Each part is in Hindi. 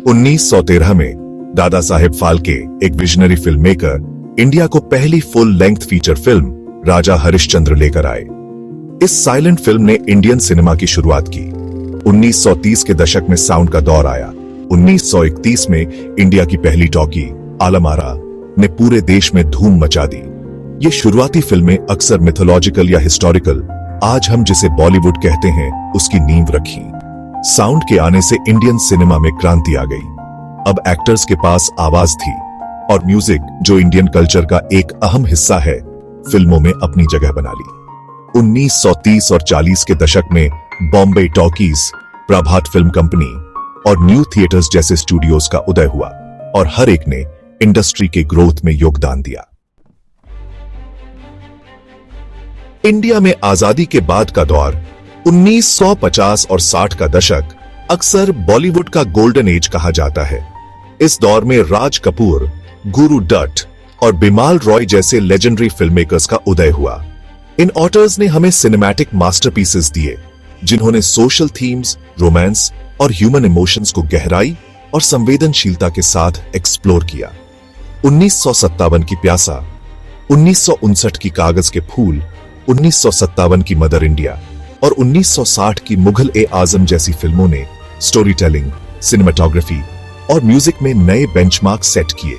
1913 में दादा साहेब फाल्के, एक विजनरी फिल्म मेकर, इंडिया को पहली फुल लेंथ फीचर फिल्म राजा हरिश्चंद्र लेकर आए। इस साइलेंट फिल्म ने इंडियन सिनेमा की शुरुआत की। 1930 के दशक में साउंड का दौर आया। 1931 में इंडिया की पहली टॉकी आलम आरा ने पूरे देश में धूम मचा दी। ये शुरुआती फिल्में अक्सर मिथोलॉजिकल या हिस्टोरिकल, आज हम जिसे बॉलीवुड कहते हैं, उसकी नींव रखी। साउंड के आने से इंडियन सिनेमा में क्रांति आ गई। अब एक्टर्स के पास आवाज थी और म्यूजिक, जो इंडियन कल्चर का एक अहम हिस्सा है, फिल्मों में अपनी जगह बना ली। 1930 और 40 के दशक में बॉम्बे टॉकीज, प्रभात फिल्म कंपनी और न्यू थिएटर्स जैसे स्टूडियोज का उदय हुआ और हर एक ने इंडस्ट्री के ग्रोथ में योगदान दिया। इंडिया में आजादी के बाद का दौर 1950 और 60 का दशक अक्सर बॉलीवुड का गोल्डन एज कहा जाता है। इस दौर में राज कपूर, गुरु डट और बिमाल रॉय जैसे लेजेंडरी फिल्म मेकर्स का उदय हुआ। इन ऑटर्स ने हमें सिनेमैटिक मास्टरपीसेस दिए, जिन्होंने सोशल थीम्स, रोमांस और ह्यूमन इमोशंस को गहराई और संवेदनशीलता के साथ एक्सप्लोर किया। 1957 की प्यासा, 1959 की कागज के फूल, 1957 की मदर इंडिया और 1960 की मुगल ए आजम जैसी फिल्मों ने स्टोरी टेलिंग, सिनेमाटोग्राफी और म्यूजिक में नए बेंचमार्क सेट किए।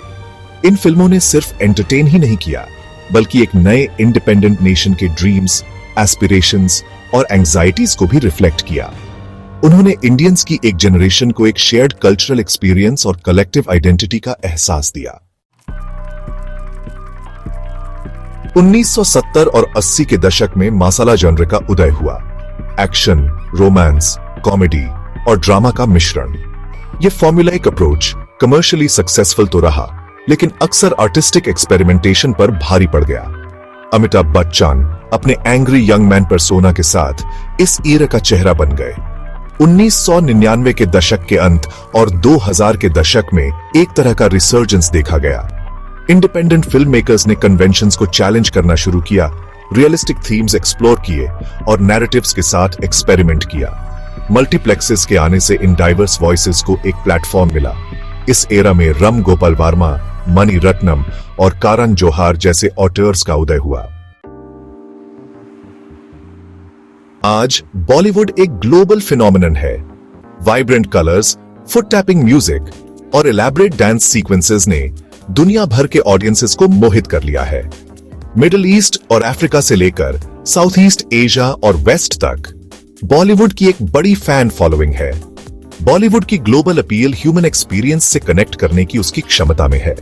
इन फिल्मों ने सिर्फ एंटरटेन ही नहीं किया, बल्कि एक नए इंडिपेंडेंट नेशन के ड्रीम्स, एस्पिरेशंस और एंजाइटीज को भी रिफ्लेक्ट किया। उन्होंने इंडियंस की एक जनरेशन को एक शेयर्ड कल्चरल एक्सपीरियंस और कलेक्टिव आइडेंटिटी का एहसास दिया। 1970 और 80 के दशक में मसाला जॉनर का उदय हुआ। एक्शन, रोमांस, कॉमेडी और ड्रामा का मिश्रण। यह फॉर्मूलाइक अप्रोच कमर्शियली सक्सेसफुल तो रहा, लेकिन अक्सर आर्टिस्टिक एक्सपेरिमेंटेशन पर भारी पड़ गया। अमिताभ बच्चन अपने एंग्री यंग मैन पर्सोना के साथ इस ईरा का चेहरा बन गए। 1999 के दशक के अंत और 2000 के दशक में एक तरह का रिसर्जेंस देखा गया। इंडिपेंडेंट फिल्म मेकर्स ने कन्वेंशंस को चैलेंज करना शुरू किया, रियलिस्टिक थीम्स एक्सप्लोर किए और नैरेटिव्स के साथ एक्सपेरिमेंट किया। मल्टीप्लेक्सेस के आने से इन डाइवर्स वॉइसेस को एक प्लेटफॉर्म मिला। इस एरा में राम गोपाल वर्मा, मणि रत्नम और करण जौहर जैसे ऑटर्स का उदय हुआ। आज बॉलीवुड एक ग्लोबल फिनोमिनन है। Vibrant colours, foot tapping music और इलैबोरेट डांस सीक्वेंसेस ने दुनिया भर के ऑडियंसेस को मोहित कर लिया है। मिडिल ईस्ट और अफ्रीका से लेकर साउथ ईस्ट एशिया और वेस्ट तक बॉलीवुड की एक बड़ी फैन फॉलोइंग है। बॉलीवुड की ग्लोबल अपील ह्यूमन एक्सपीरियंस से कनेक्ट करने की उसकी क्षमता में है।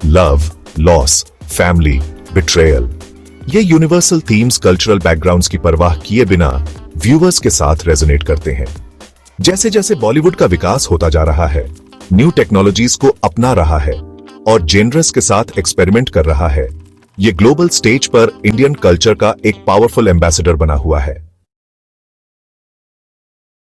लव, लॉस, फैमिली, बिट्रेयल, ये यूनिवर्सल थीम्स कल्चरल बैकग्राउंड्स की परवाह किए बिना व्यूअर्स के साथ रेजोनेट करते हैं। जैसे जैसे बॉलीवुड का विकास होता जा रहा है, न्यू टेक्नोलॉजीज को अपना रहा है और जेनरस के साथ एक्सपेरिमेंट कर रहा है, ये ग्लोबल स्टेज पर इंडियन कल्चर का एक पावरफुल एम्बेसडर बना हुआ है।